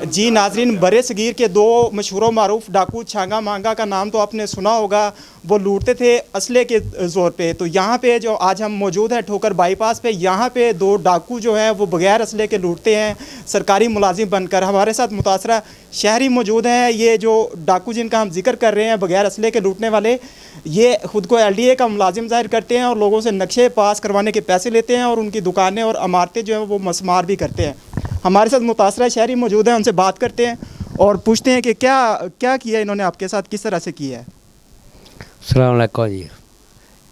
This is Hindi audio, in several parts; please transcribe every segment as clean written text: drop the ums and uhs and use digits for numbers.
जी नाजरीन, बड़े सगीर के दो मशहूर मारूफ डाकू छांगा मांगा का नाम तो आपने सुना होगा। वो लूटते थे असले के ज़ोर पे। तो यहाँ पे जो आज हम मौजूद हैं ठोकर बाईपास पे, यहाँ पे दो डाकू जो हैं वो बगैर असले के लूटते हैं, सरकारी मुलाजिम बनकर। हमारे साथ मुतासरा शहरी मौजूद हैं। ये जो डाकू जिनका हम जिक्र कर रहे हैं बगैर असले के लूटने वाले, ये ख़ुद को LDA का मुलाजिम ज़ाहिर करते हैं और लोगों से नक्शे पास करवाने के पैसे लेते हैं और उनकी दुकानें और इमारतें जो हैं वो मसमार भी करते हैं। हमारे साथ मुतासरा शहरी मौजूद हैं, उनसे बात करते हैं और पूछते हैं कि क्या क्या किया इन्होंने आपके साथ, किस तरह से किया है। अस्सलाम वालेकुम जी।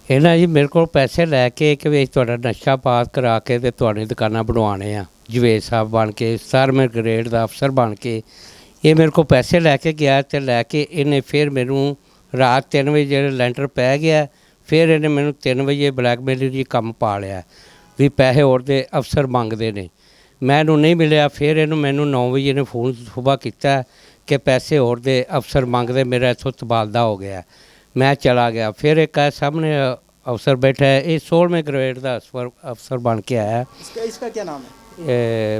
ਇਹਨਾਂ ਜੀ ਮੇਰੇ ਕੋਲ ਪੈਸੇ ਲੈ ਕੇ ਕਿ ਵੀ ਤੁਹਾਡਾ ਨਸ਼ਾ ਪਾਸ ਕਰਾ ਕੇ ਤੇ ਤੁਹਾਡੀ ਦੁਕਾਨਾਂ ਬਣਵਾਉਣੇ ਆ, ਜਵੇਦ ਸਾਹਿਬ ਬਣ ਕੇ 17ਵੇਂ ਗ੍ਰੇਡ ਦਾ ਅਫਸਰ ਬਣ ਕੇ ਇਹ ਮੇਰੇ ਕੋਲ ਪੈਸੇ ਲੈ ਕੇ ਗਿਆ ਤੇ ਲੈ ਕੇ ਇਹਨੇ ਫਿਰ ਮੈਨੂੰ ਰਾਤ 3 ਵਜੇ ਜਿਹੜੇ ਲੈਂਟਰ ਪੈ ਗਿਆ, ਫਿਰ ਇਹਨੇ ਮੈਨੂੰ 3 ਵਜੇ ਬਲੈਕਮੇਲ ਜੀ ਕੰਮ ਪਾ ਲਿਆ ਵੀ ਪੈਸੇ ਹੋਰ ਦੇ ਅਫਸਰ ਮੰਗਦੇ ਨੇ। ਮੈਨੂੰ ਨਹੀਂ ਮਿਲਿਆ। ਫਿਰ ਇਹਨੂੰ ਮੈਨੂੰ 9 ਵਜੇ ਨੇ ਫੋਨ ਸੁਬਾਹ ਕੀਤਾ ਕਿ ਪੈਸੇ ਹੋਰ ਦੇ ਅਫਸਰ ਮੰਗਦੇ, ਮੇਰਾ ਇੱਥੋਂ ਤਬਾਦਲਾ ਹੋ ਗਿਆ। मैं चला गया। फिर एक सामने अफसर बैठा है, ये 16वें ग्रेड का अफसर बन के आया। इसका क्या नाम है?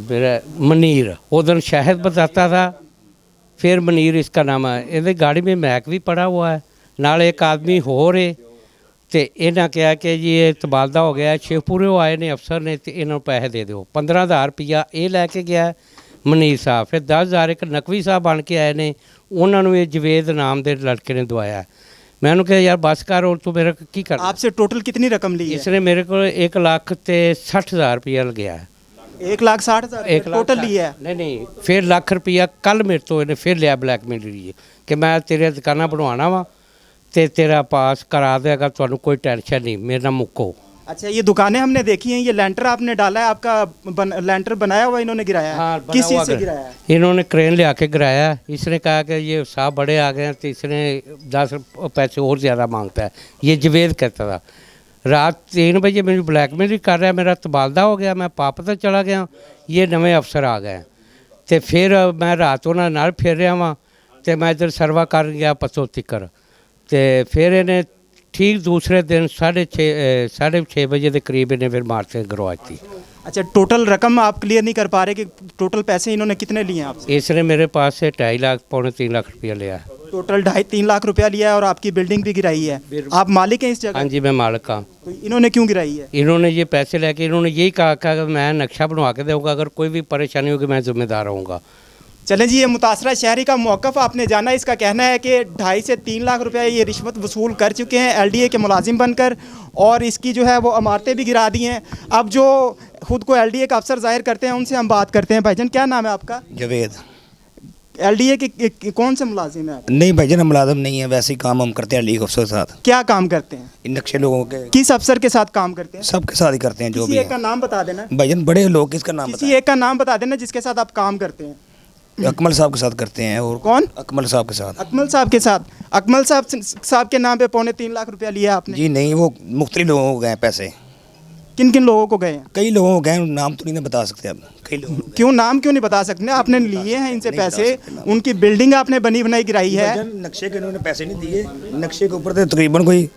मेरा मनीर, उधर शहद बताता था, फिर मनीर इसका नाम है। ये गाड़ी में मैक भी पड़ा हुआ है, नाल एक आदमी हो रहे तो इन्हें कहा कि जी ये तबादला हो गया। शेखपुरे आए ने अफसर ने, तो इन्होंने पैसे दे दो। 15,000 रुपया ये लैके गया मनीर साहब। फिर 10,000 एक नकवी साहब बन के आए ने, उन्होंने ये जवेद नाम के लड़के ने दवाया। मैंने कहा यार बस कर, और तू मेरा की कर। आपसे टोटल कितनी रकम ली है? इसने मेरे को 1,60,000 रुपया गया है। 1,60,000 टोटल लिया है? नहीं, फिर लाख रुपया कल मेरे तो इन्हें फिर लिया ब्लैकमेल लिए कि मैं तेरे दुकाना बनवाना वा ते तेरा पास करा देगा, तुहानू कोई टेंशन नहीं, मेरे नाम मुक्को। अच्छा, ये दुकानें हमने देखी हैं, ये लेंटर आपने डाला है, आपका लेंटर बनाया हुआ इन्होंने गिराया है? हाँ, किस चीज़ से गिराया है? इन्होंने क्रेन ले आके गिराया। इसने कहा कि ये साहब बड़े आ गए हैं, तो इसने 10 पैसे और ज़्यादा मांगता है। ये जवेद कहता था। रात 3 बजे मेरी ब्लैकमेल भी कर रहा है, मेरा तबादला हो गया, मैं पापता चला गया। ये नवे अफसर आ गए तो फिर मैं रात उन्होंने नाल फिर रहा वहाँ, तो मैं इधर सर्वा कर गया पसों तिकर। तो फिर इन्हें ठीक दूसरे दिन 6:30 बजे के करीब इन्हें फिर मारते गिरवा दी। अच्छा, टोटल रकम आप क्लियर नहीं कर पा रहे कि टोटल पैसे इन्होंने कितने लिए हैं आपसे? इसने मेरे पास से 2.5 लाख पौने 3 लाख रुपया लिया। टोटल 2.5-3 लाख रुपया लिया है और आपकी बिल्डिंग भी गिराई है। आप मालिक हैं इस जगह? हाँ जी, मैं मालिक हाँ। तो इन्होंने क्यों गिराई है? इन्होंने ये पैसे लेके इन्होंने यही कहा कि मैं नक्शा बनवा के दूँगा, अगर कोई भी परेशानी होगी मैं जिम्मेदार रहूँगा। चलें जी, ये मुतासरा शहरी का मौक़िफ़ आपने जाना। इसका कहना है कि 2.5 से 3 लाख रुपया ये रिश्वत वसूल कर चुके हैं LDA के मुलाजिम बनकर, और इसकी जो है वो इमारतें भी गिरा दी हैं। अब जो ख़ुद को LDA का अफसर जाहिर करते हैं उनसे हम बात करते हैं। भाईजान क्या नाम है आपका? जवेद। LDA के कौन से मुलाजिम हैं आप? नहीं भाईजान, हम मुलाजिम नहीं है, वैसे ही काम हम करते हैं LDA के अफसर के साथ। क्या काम करते हैं? इन नक्शे लोगों के किस अफसर के साथ काम करते हैं? सबके साथ ही करते हैं। जो किसी भी एक का नाम बता देना भाईजान, बड़े लोग किसका नाम किसी एक का नाम बता देना जिसके साथ आप काम करते हैं। अकमल साहब के साथ करते हैं। और कौन? अकमल साहब के साथ। अकमल साहब के साथ? अकमल साहब के नाम पे 2.25 लाख रुपया लिया आपने? जी नहीं, वो मुख्तलिफ लोगों को गए पैसे। किन किन लोगों को गए हैं? कई लोगों को गए, नाम तो नहीं ना बता सकते अब। कई लोगों को क्यों नाम क्यों नहीं बता सकते? आपने लिए हैं इनसे नहीं पैसे, बता सकते नाम। उनकी बिल्डिंग आपने बनी बनाई गिराई है। भाईजान, नक्शे के इन्होंने पैसे नहीं दिए। नक्शे के ऊपर तो तकरीबन कोई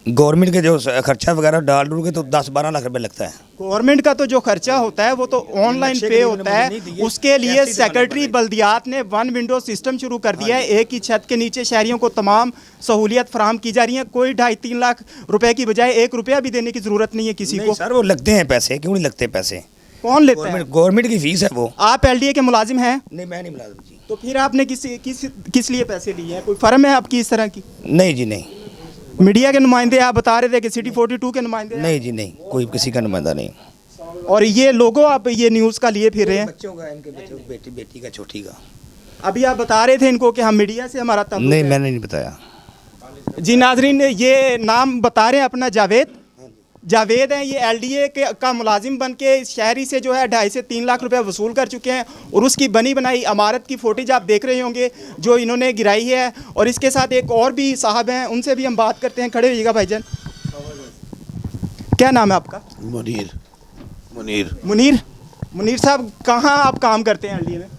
गवर्नमेंट के जो खर्चा वगैरह डाल डूल के तो 10-12 लाख रुपये लगता है। गवर्नमेंट का तो जो खर्चा होता है वो तो ऑनलाइन पे होता है। उसके लिए सेक्रेटरी बल्दियात ने 1 विंडो सिस्टम शुरू कर दिया है। एक ही छत के नीचे शहरियों को तमाम सहूलियत फराहम की जा रही है। कोई 2.5-3 लाख रुपए की बजाय 1 रुपया भी देने की ज़रूरत नहीं है किसी को। सर वो लगते हैं पैसे, क्यों नहीं लगते पैसे? कौन लेता है? गवर्नमेंट की फीस है वो। आप LDA के मुलाजिम हैं? नहीं, मैं नहीं मुलाजिम जी। तो फिर आपने किस लिए पैसे लिए हैं? कोई फर्म है आपकी इस तरह की? नहीं जी नहीं। मीडिया के नुमाइंदे आप बता रहे थे कि सिटी 42 के नुमाइंदे? नहीं जी नहीं, कोई किसी का नुमाइंदा नहीं। और ये लोगों आप ये न्यूज़ का लिए फिर रहे हैं? बच्चों का, इनके बच्चों, बेटी का, छोटी का। अभी आप बता रहे थे इनको कि हम मीडिया से हमारा ताल्लुक नहीं, है। मैंने नहीं बताया जी नाजरीन, ये नाम बता रहे हैं अपना जावेद हैं। ये LDA का मुलाजिम बन के शहरी से जो है 2.5 से 3 लाख रुपया वसूल कर चुके हैं, और उसकी बनी बनाई इमारत की फुटेज आप देख रहे होंगे जो इन्होंने गिराई है। और इसके साथ एक और भी साहब हैं, उनसे भी हम बात करते हैं। खड़े होइएगा भाईजान। क्या नाम है आपका? मुनीर साहब, कहाँ आप काम करते हैं LDA में?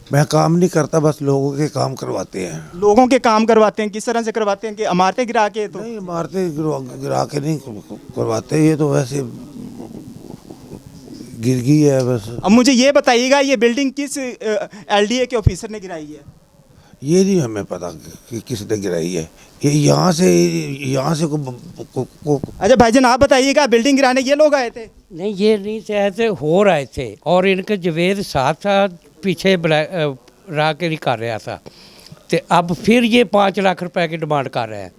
मैं काम नहीं करता, बस लोगों के काम करवाते हैं। लोगों के काम करवाते हैं? किस तरह से करवाते हैं? कि इमारतें गिरा के? तो नहीं, इमारतें गिरा के नहीं करवाते, ये तो वैसे गिर गई है बस। अब मुझे ये बताइएगा ये बिल्डिंग किस एलडीए के ऑफिसर ने गिराई है? ये नहीं हमें पता कि किसने गिराई है। ये यहाँ से अच्छा भाईजान आप बताइएगा बिल्डिंग गिराने ये लोग आए थे? नहीं ये नहीं थे, ऐसे हो रहे थे और इनके जवेद साथ साथ पीछे रह के नहीं कर रहा था, तो अब फिर ये 5 लाख रुपए की डिमांड कर रहे हैं।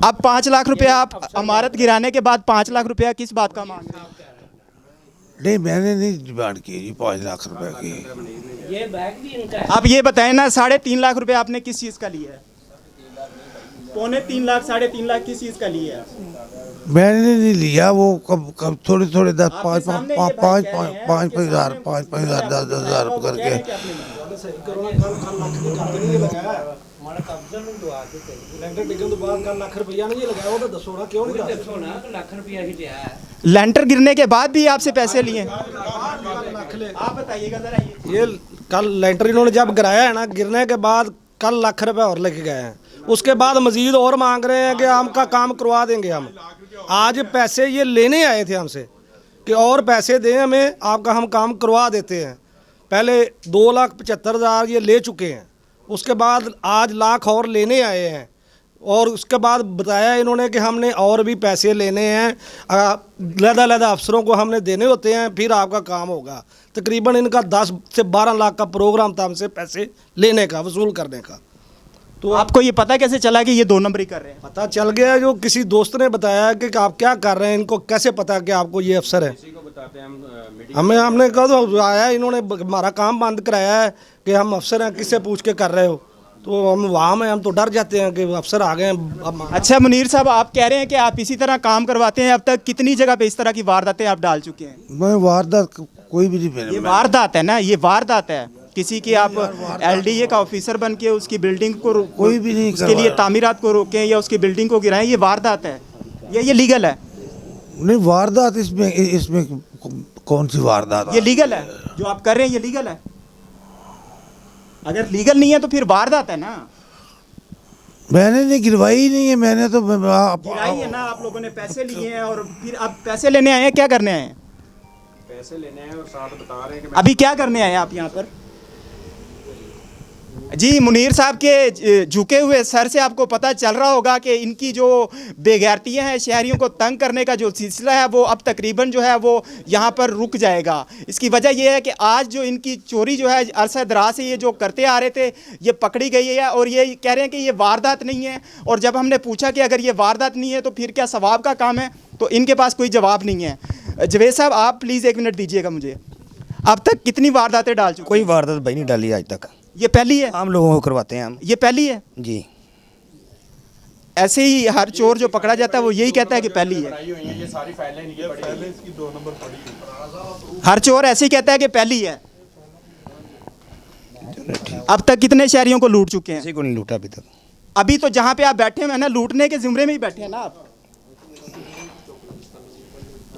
अब 5 लाख रुपया आप इमारत गिराने के बाद 5 लाख रुपया किस बात का मांग रहे हैं? नहीं मैंने नहीं डिमांड की जी 5 लाख रुपए की। ये बैग भी इनका है। आप ये बताएं ना 3.5 लाख रुपया आपने किस चीज़ का लिया है? 2.25 लाख 3.5 लाख किस चीज़ का लिया है? मैंने नहीं लिया वो कब थोड़े 10 आपके सामने ये भाई कह रहे हैं 5 हज़ार 10,000 करके। लेंटर गिरने के बाद भी आपसे पैसे लिए हैं? आप बताइएगा जरा ये कल लेंटर इन्होंने जब गिराया है ना, गिरने के बाद कल लाख रुपए और लेके गए हैं। उसके बाद मजीद और मांग रहे हैं कि हम का काम करवा देंगे। हम आज पैसे ये लेने आए थे हमसे कि और पैसे दें हमें, आपका हम काम करवा देते हैं। पहले 2,75,000 ये ले चुके हैं, उसके बाद आज लाख और लेने आए हैं और उसके बाद बताया इन्होंने कि हमने और भी पैसे लेने हैं, लदा अफसरों को हमने देने होते हैं, फिर आपका काम होगा। तकरीबन इनका 10 से 12 लाख का प्रोग्राम था हमसे पैसे लेने का, वसूल करने का। तो आपको ये पता कैसे चला कि ये 2 नंबरी कर रहे हैं? पता चल गया, जो किसी दोस्त ने बताया कि आप क्या कर रहे हैं, इनको कैसे पता कि आपको ये अफसर है। हमने कहा तो आया, इन्होंने हमारा काम बंद कराया है कि हम अफसर हैं, किससे पूछ के कर रहे हो। तो हम वहाँ में हम तो डर जाते हैं कि अफसर आ गए हैं। अच्छा मुनीर साहब आप कह रहे हैं कि आप इसी तरह काम करवाते हैं, अब तक कितनी जगह पे इस तरह की वारदातें आप डाल चुके हैं? मैं वारदात कोई भी नहीं ये वारदात है ना, ये वारदात है किसी की। आप एलडीए का ऑफिसर बन के उसकी बिल्डिंग को कोई भी नहीं उसके लिए तामीरात को रोकें या उसकी बिल्डिंग को गिराएं, ये वारदात है या ये लीगल है? नहीं वारदात इसमें कौन सी वारदात? ये लीगल है जो आप कर रहे हैं, ये लीगल है? अगर लीगल नहीं है तो फिर वारदात है ना। मैंने नहीं गिरवाई ही नहीं है, मैंने तो गिराई है ना। आप लोगों ने पैसे लिए हैं और फिर अब पैसे लेने आए हैं, क्या करने आए हैं? पैसे लेने हैं और साथ बता रहे हैं कि अभी क्या करने आए हैं आप यहाँ पर? जी मुनीर साहब के झुके हुए सर से आपको पता चल रहा होगा कि इनकी जो बेगैरतियाँ हैं, शहरियों को तंग करने का जो सिलसिला है वो अब तकरीबन जो है वो यहाँ पर रुक जाएगा। इसकी वजह यह है कि आज जो इनकी चोरी जो है अरसा दराज से ये जो करते आ रहे थे ये पकड़ी गई है और ये कह रहे हैं कि ये वारदात नहीं है। और जब हमने पूछा कि अगर ये वारदात नहीं है तो फिर क्या सवाब का काम है, तो इनके पास कोई जवाब नहीं है। जवेद साहब आप प्लीज़ 1 मिनट दीजिएगा मुझे। अब तक कितनी वारदातें डाल चुके? कोई वारदात भाई नहीं डाली आज तक। ये पहली है? आम लोगों को करवाते हैं हम। ये पहली है जी। ऐसे ही हर चोर जो पकड़ा जाता है वो यही कहता है कि पहली है। ये सारी फाइलें नहीं पड़ी, इसकी 2 नंबर पड़ी। हर चोर ऐसे ही कहता है कि पहली है। अब तक कितने शहरियों को लूट चुके हैं? किसी को नहीं लूटा अभी तक। अभी तो जहाँ पे आप बैठे हैं ना, लूटने के जिम्मे में ही बैठे हैं ना आप।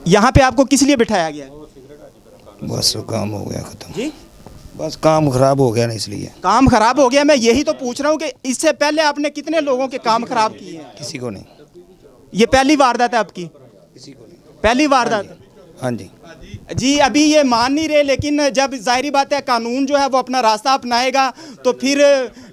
यहाँ पे आपको किस लिए बिठाया गया है? बस काम हो गया खत्म जी बस काम खराब हो गया ना, इसलिए। काम खराब हो गया? मैं यही तो पूछ रहा हूँ कि इससे पहले आपने कितने लोगों के काम खराब किए हैं? किसी को नहीं। ये पहली वारदात है आपकी? किसी को नहीं। पहली वारदात? हाँ जी। जी अभी ये मान नहीं रहे, लेकिन जब जाहिर बात है कानून जो है वो अपना रास्ता अपनाएगा तो फिर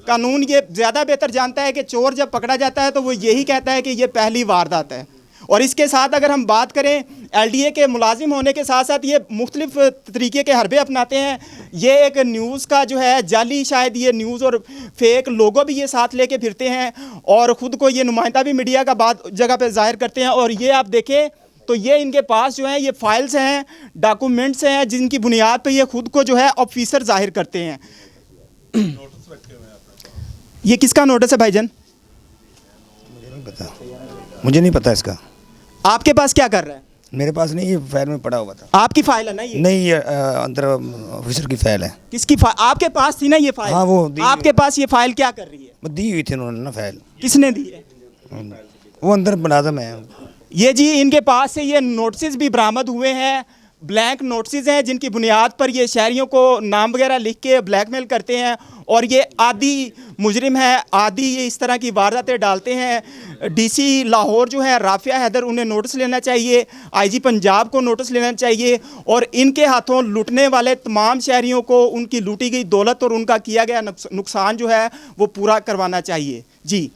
कानून ये ज़्यादा बेहतर जानता है कि चोर जब पकड़ा जाता है तो वो यही कहता है कि ये पहली वारदात है। और इसके साथ अगर हम बात करें एलडीए के मुलाजिम होने के साथ साथ ये मुख्तलिफ तरीके के हरबे अपनाते हैं। ये एक न्यूज़ का जो है जाली, शायद ये न्यूज़ और फेक लोगो भी ये साथ लेके फिरते हैं और ख़ुद को ये नुमाइंदा भी मीडिया का बात जगह पे जाहिर करते हैं। और ये आप देखें तो ये इनके पास जो है ये फाइल्स हैं, डॉक्यूमेंट्स हैं जिनकी बुनियाद पर ये ख़ुद को जो है ऑफिसर जाहिर करते हैं। ये किसका नोटिस है भाईजान? मुझे नहीं पता इसका। आपके पास क्या कर रहा है? मेरे पास नहीं, ये फाइल में पड़ा हुआ था। आपकी फाइल है ना ये? नहीं, ये अंदर ऑफिसर की फाइल है। किसकी फाइल? आपके पास थी ना ये फाइल? हाँ, वो दी आपके पास ये फाइल क्या कर रही है? वो दी हुई थी उन्होंने ना फाइल। किसने दी है? वो अंदर मुलाजम है। ये जी इनके पास से ये नोटिस भी बरामद हुए हैं, ब्लैंक नोटिस हैं जिनकी बुनियाद पर ये शहरियों को नाम वगैरह लिख के ब्लैकमेल करते हैं और ये आदि मुजरिम है, आदि ये इस तरह की वारदातें डालते हैं। डीसी लाहौर जो है राफिया हैदर, उन्हें नोटिस लेना चाहिए, आईजी पंजाब को नोटिस लेना चाहिए और इनके हाथों लूटने वाले तमाम शहरियों को उनकी लूटी गई दौलत और उनका किया गया नुकसान जो है वो पूरा करवाना चाहिए। जी।